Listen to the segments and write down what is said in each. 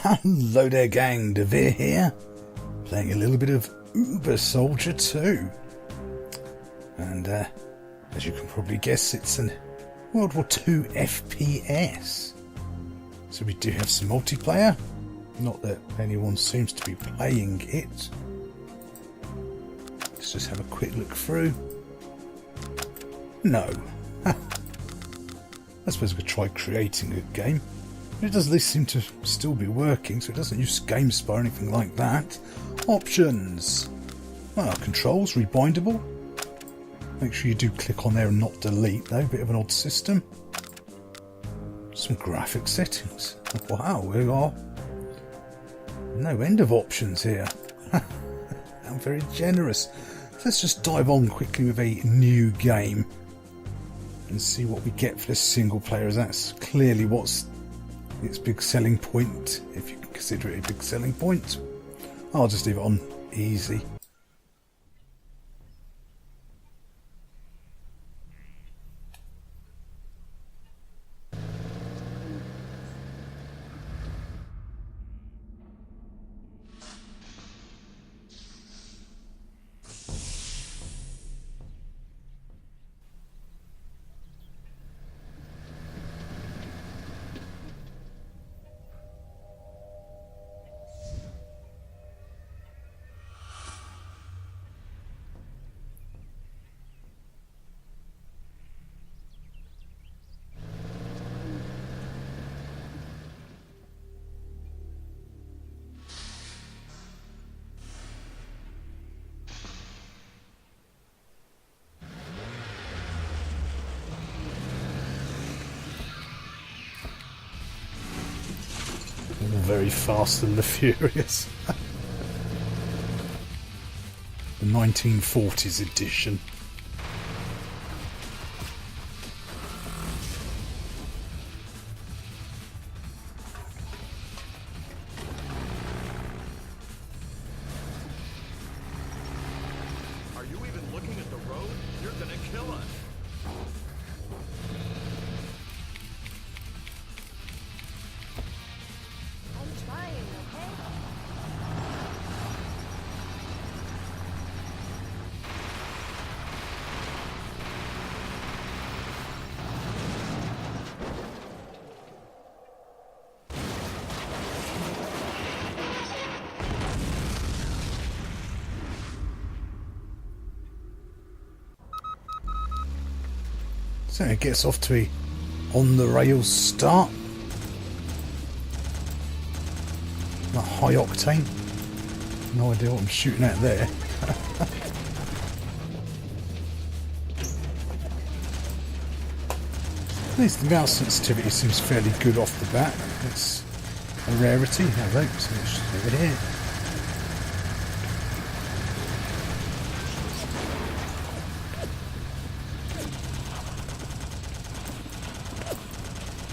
Hello there gang, Devere here, playing a little bit of Ubersoldier 2. And as you can probably guess, it's an World War II FPS. So we do have some multiplayer, not that anyone seems to be playing it. Let's just have a quick look through. No. I suppose we could try creating a game. It does this seem to still be working, so it doesn't use GameSpy or anything like that. Options. Well, controls, rebindable. Make sure you do click on there and not delete though, bit of an odd system. Some graphic settings. Wow, we are no end of options here. I'm very generous. So let's just dive on quickly with a new game and see what we get for the single player, as that's clearly what's its big selling point, if you can consider it a big selling point. I'll just leave it on easy. Very Fast and the Furious. The 1940s edition. Are you even looking at the road? You're gonna kill us. So it gets off to a on the rails start. Not high octane. No idea what I'm shooting at there. At least the mouse sensitivity seems fairly good off the bat. It's a rarity. Hello, so it's just over here.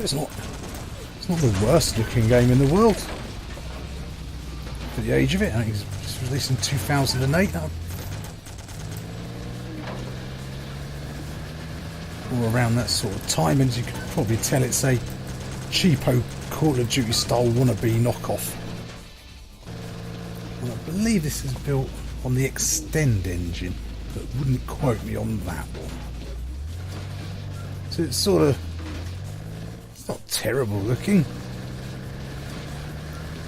It's not the worst looking game in the world for the age of it. I think it was released in 2008. Or around that sort of time, and as you can probably tell, it's a cheapo Call of Duty style wannabe knockoff. And I believe this is built on the Extend engine, but wouldn't quote me on that one. So it's sort of not terrible looking.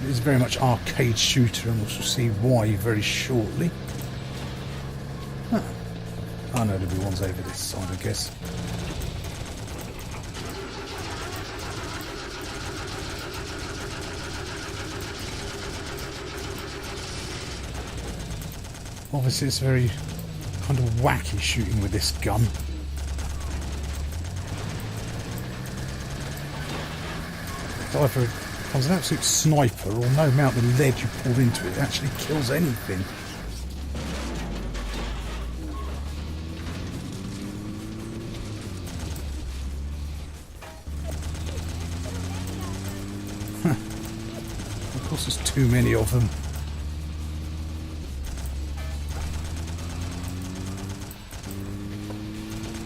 It is very much arcade shooter, and we'll see why very shortly. Huh. I know there'll be ones over this side, I guess. Obviously it's very kind of wacky shooting with this gun. Either it becomes an absolute sniper, or no amount of lead you pour into it actually kills anything. Of course there's too many of them.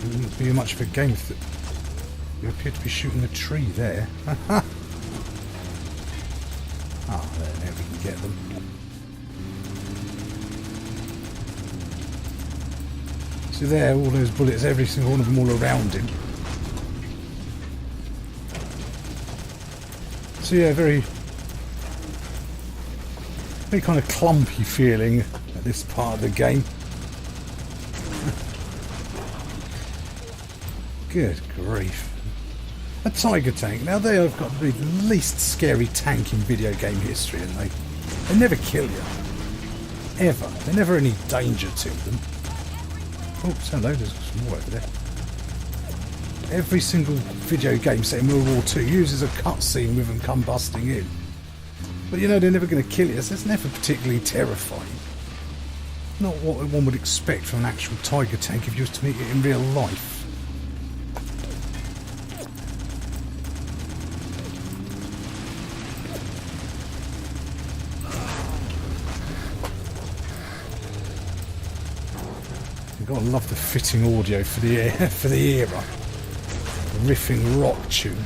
It wouldn't be much of a game if you appear to be shooting a tree there. Ah, there we can get them. So there, all those bullets, every single one of them all around him. So yeah, very kind of clumpy feeling at this part of the game. Good grief. A Tiger Tank. Now they have got to be the least scary tank in video game history, and they never kill you. Ever. They're never any danger to them. Oops, hello, there's some more over there. Every single video game set in World War II uses a cutscene with them come busting in. But you know, they're never going to kill you, so it's never particularly terrifying. Not what one would expect from an actual Tiger Tank if you was to meet it in real life. You've got to love the fitting audio for the era. The riffing rock tune.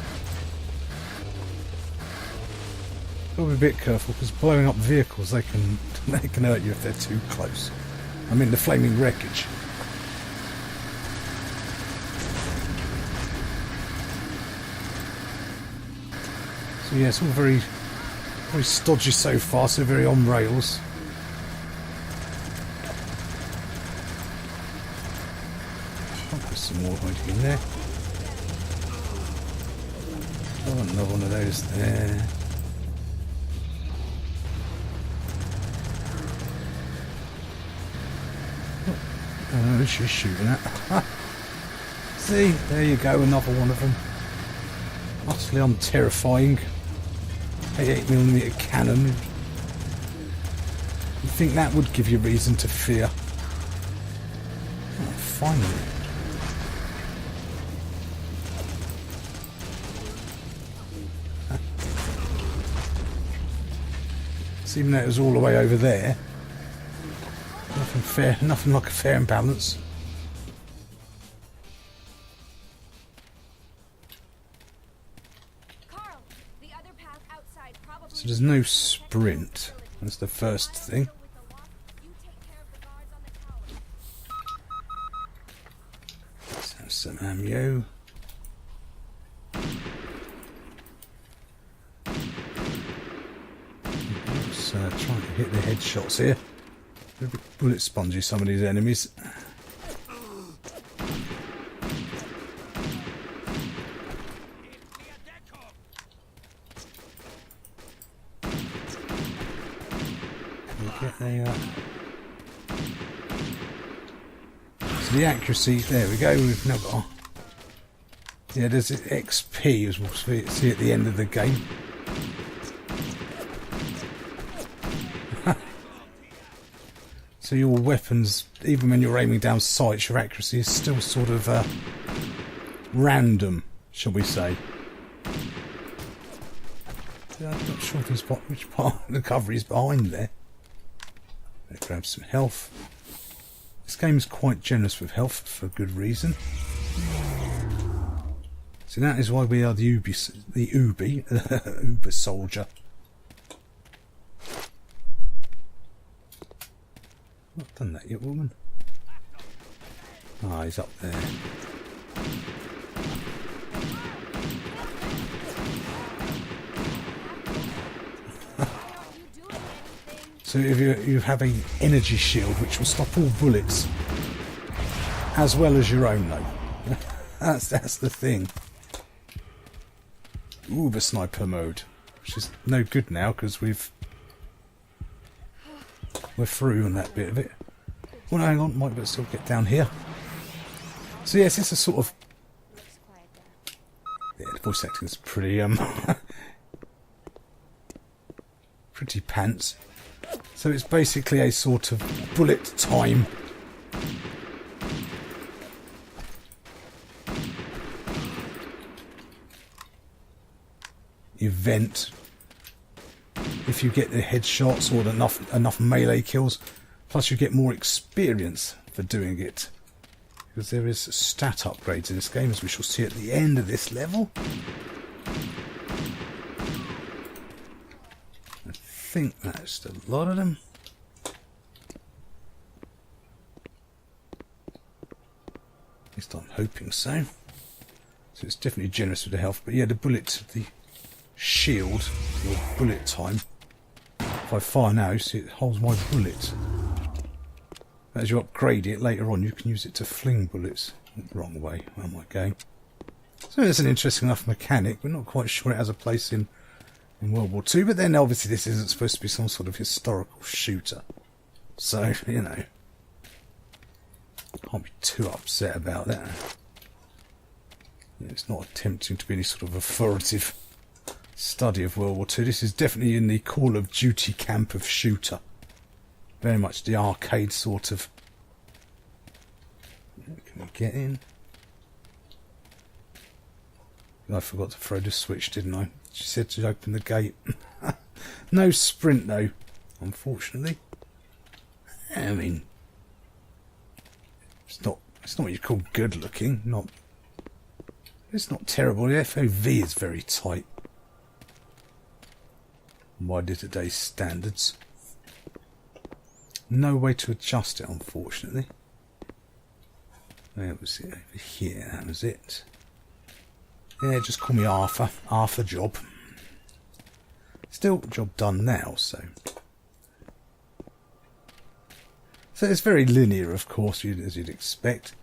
Got to be a bit careful because blowing up vehicles, they can hurt you if they're too close. I mean the flaming wreckage. So yeah, it's all very stodgy so far, so very on rails. There's some more hiding in there. Oh, another one of those there. Oh, she's shooting at. See, there you go, another one of them. Utterly unterrifying. 88mm cannon. You'd think that would give you reason to fear. Oh, finally. So even though it was all the way over there, nothing like a fair and balance. So there's no sprint. That's the first thing. Let's have some ammo. Let's try to hit the headshots here. A bit bullet spongy, some of these enemies. So the accuracy, there we go, we've now got, yeah, there's XP as we'll see at the end of the game. So your weapons, even when you're aiming down sights, your accuracy is still sort of random, shall we say. I'm not sure which part of the cover is behind there. Let's grab some health. This game is quite generous with health for good reason. So that is why we are the Ubersoldier. Not done that yet, woman. Ah, he's up there. So if you have an energy shield which will stop all bullets, as well as your own though. that's the thing. Uber sniper mode, which is no good now because we're through on that bit of it. Well, hang on, might better still get down here. So yes, it's a sort of, yeah, the voice acting is pretty pretty pants. So it's basically a sort of bullet time event. If you get the headshots or enough melee kills, plus you get more experience for doing it. Because there is stat upgrades in this game, as we shall see at the end of this level. think that's a lot of them. At least I'm hoping so. So it's definitely generous with the health. But yeah, the bullet, the shield, your bullet time. If I fire now, you see it holds my bullet. As you upgrade it later on, you can use it to fling bullets. Wrong way, where am I going? So it's an interesting enough mechanic. We're not quite sure it has a place in World War II, but then obviously this isn't supposed to be some sort of historical shooter. So, you know, can't be too upset about that. It's not attempting to be any sort of authoritative study of World War II. This is definitely in the Call of Duty camp of shooter. Very much the arcade sort of. Can we get in? I forgot to throw the switch, didn't I? She said to open the gate. No sprint though, unfortunately. I mean, it's not what you call good looking. It's not terrible. The FOV is very tight by today's standards. No way to adjust it, unfortunately. That was it over here. That was it. Yeah, just call me Arthur. Arthur job. Still, job done now, so. So it's very linear, of course, as you'd expect.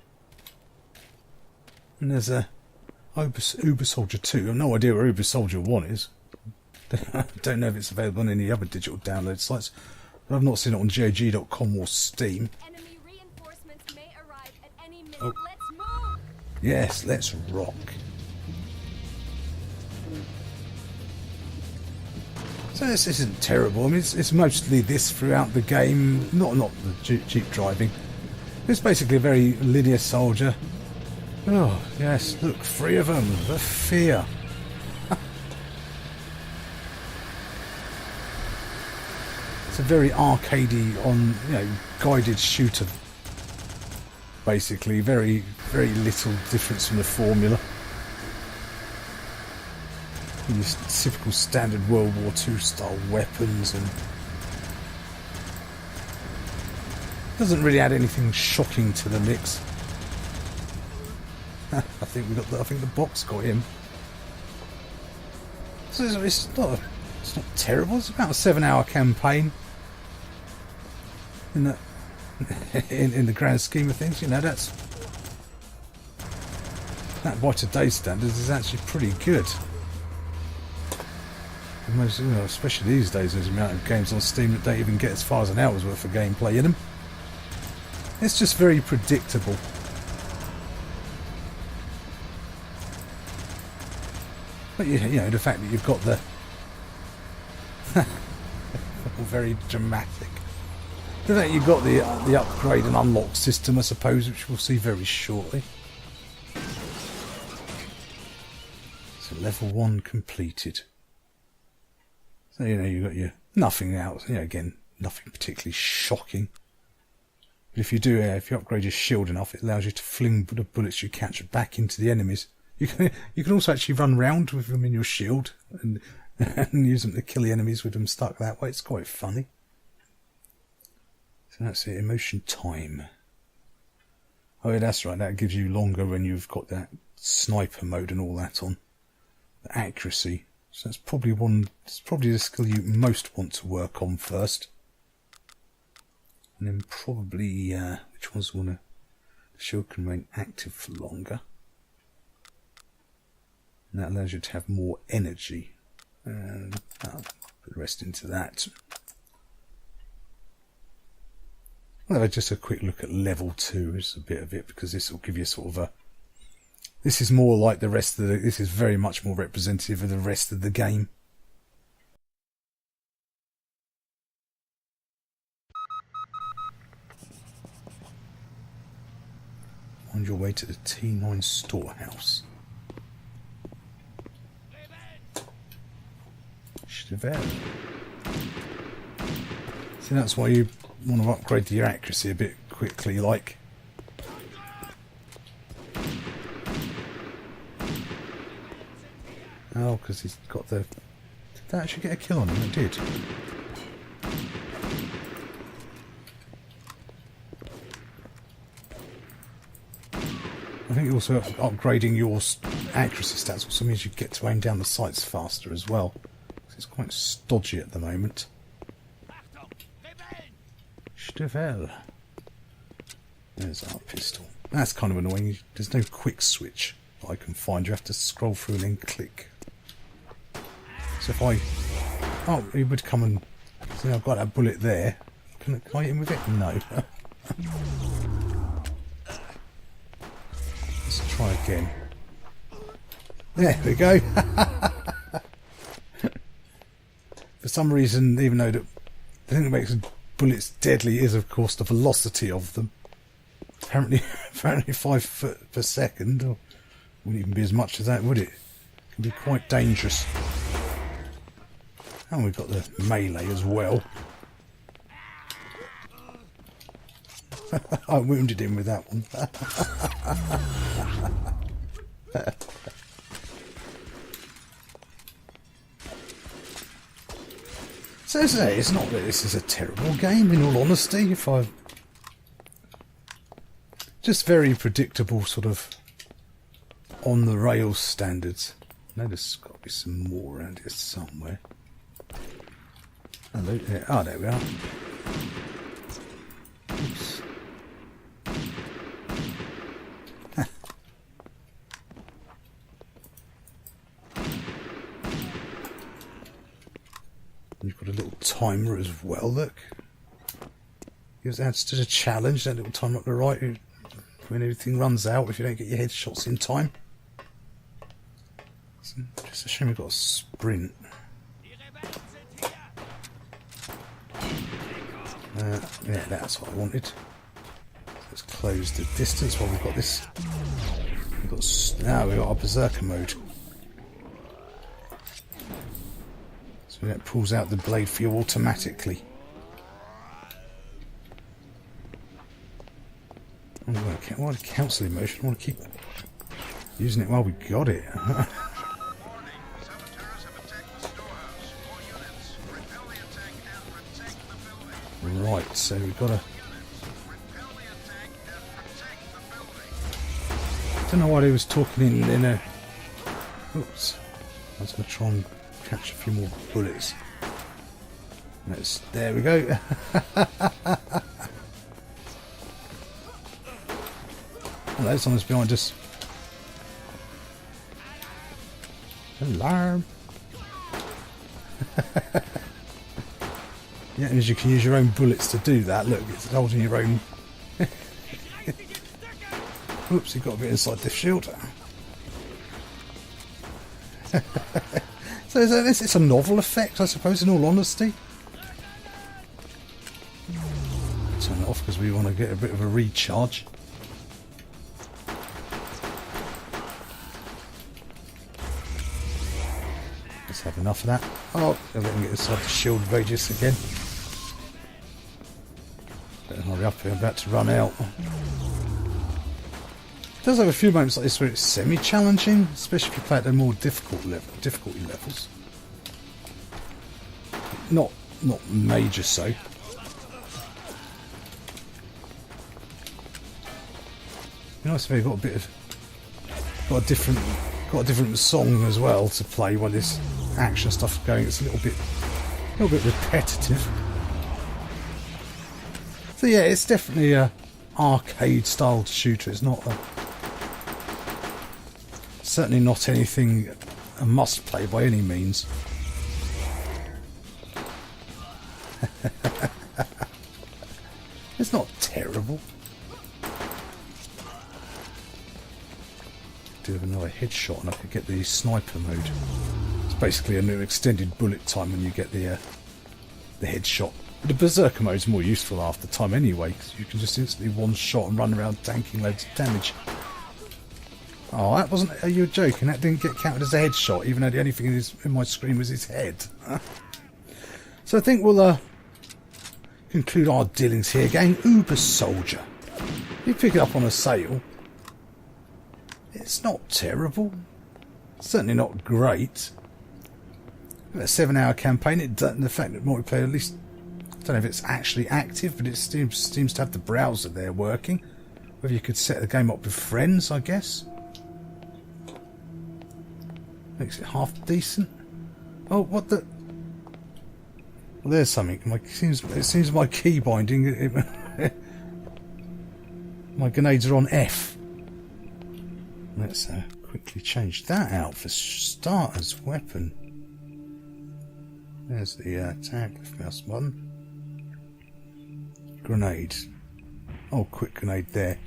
And there's a Ubersoldier 2. I have no idea where Ubersoldier 1 is. I don't know if it's available on any other digital download sites. But I've not seen it on GOG.com or Steam. Enemy reinforcements may arrive at any minute. Oh. Let's move! Yes, let's rock. So this isn't terrible. I mean, it's mostly this throughout the game. Not the cheap driving. It's basically a very linear soldier. Oh, yes, look, 3 of them. The fear. It's a very arcadey on, guided shooter. Basically, very, very little difference from the formula. Your typical standard World War II style weapons, and doesn't really add anything shocking to the mix. I think the box got him. So it's not terrible. It's about a 7-hour campaign. In the grand scheme of things, that by today's standards is actually pretty good. Most, especially these days, there's the amount of games on Steam that don't even get as far as an hour's worth of gameplay in them. It's just very predictable. But the fact that you've got the very dramatic. The fact you've got the upgrade and unlock system, I suppose, which we'll see very shortly. So level 1 completed. So you've got your nothing out. Again, nothing particularly shocking. But if you upgrade your shield enough, it allows you to fling the bullets you catch back into the enemies. You can also actually run round with them in your shield and use them to kill the enemies with them stuck that way. It's quite funny. So that's it. Emotion time. Oh yeah, that's right. That gives you longer when you've got that sniper mode and all that on. The accuracy. So that's probably the skill you most want to work on first. And then probably, which ones the shield can remain active for longer. And that allows you to have more energy. And I'll put the rest into that. Well, just a quick look at level 2, just a bit of it, because this will give you sort of a... This is more like the rest of the... This is very much more representative of the rest of the game. Find your way to the T9 storehouse. Chevelle. See, that's why you want to upgrade your accuracy a bit quickly, like. Oh, because he's got the... Did that actually get a kill on him? It did. I think also upgrading your accuracy stats also means you get to aim down the sights faster as well. It's quite stodgy at the moment. Stevel. There's our pistol. That's kind of annoying. There's no quick switch that I can find. You have to scroll through and then click. So if I... Oh, he would come and... See, I've got that bullet there. Can I hit him with it? No. Let's try again. There we go. For some reason, even though the thing that makes bullets deadly is, of course, the velocity of them. Apparently 5 foot per second, or wouldn't even be as much as that, would it? It can be quite dangerous. And we've got the melee as well. I wounded him with that one. So it's not that this is a terrible game, in all honesty. If I just very predictable, sort of on the rails standards. I know there's got to be some more around here somewhere. Hello there. Oh, there we are. Oops. You've got a little timer as well, look. It adds to the challenge, that little timer up the right, when everything runs out, if you don't get your headshots in time. It's just a shame we've got a sprint. Yeah, that's what I wanted. Let's close the distance while we've got this. Now we've got our berserker mode. So that pulls out the blade for you automatically. I want to cancel emotion. I want to keep using it while we got it. Right, so we've got to... I don't know why he was talking in a... Oops. I was going to try and catch a few more bullets. There we go. Hello, someone's behind us. Alarm. Yeah, and you can use your own bullets to do that. Look, it's holding your own. Oops, you got a bit inside the shield. So it's a novel effect, I suppose, in all honesty. Turn it off because we want to get a bit of a recharge. Let's have enough of that. Oh, I'll let him get inside the shield radius again. Better hurry up, we're about to run out. It does have a few moments like this where it's semi-challenging, especially if you play at the more difficulty levels. Not major so. You know, so you've got a different song as well to play while this action stuff going. It's a little bit repetitive. So yeah, it's definitely a arcade style shooter. It's not certainly not anything a must play by any means. It's not terrible. Do have another headshot and I could get the sniper mode. It's basically a new extended bullet time when you get the headshot. The berserker mode is more useful after time anyway, because you can just instantly one shot and run around tanking loads of damage. Oh, that wasn't... Are you joking? That didn't get counted as a headshot, even though the only thing in my screen was his head. So I think we'll conclude our dealings here. Again, Ubersoldier. You pick it up on a sale. It's not terrible. Certainly not great. A 7-hour campaign. The fact that multiplayer, at least... I don't know if it's actually active, but it seems to have the browser there working. Whether you could set the game up with friends, I guess. Makes it half decent. Oh, what the... Well, there's something. It seems my key binding... my grenades are on F. Let's quickly change that out for starter's weapon. There's the tag, left mouse button. Grenade. Oh, quick grenade there.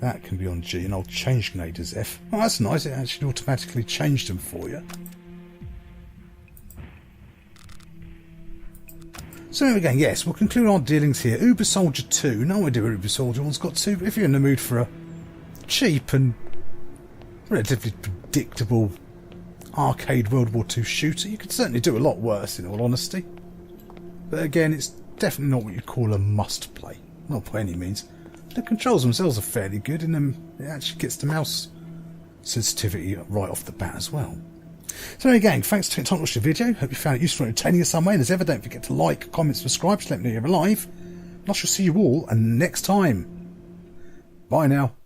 That can be on G, and I'll change grenade as F. Oh, that's nice. It actually automatically changed them for you. So there we go. Yes, we'll conclude our dealings here. Ubersoldier 2. No idea what Ubersoldier 1's got to. But if you're in the mood for a cheap and relatively predictable arcade World War II shooter, you could certainly do a lot worse, in all honesty. But again, it's definitely not what you'd call a must-play. Not by any means. The controls themselves are fairly good, and it actually gets the mouse sensitivity right off the bat as well. So anyway, gang, thanks for taking time to watch the video. Hope you found it useful and entertaining in some way. And as ever, don't forget to like, comment, subscribe to let me know you're alive. And I shall see you all next time. Bye now.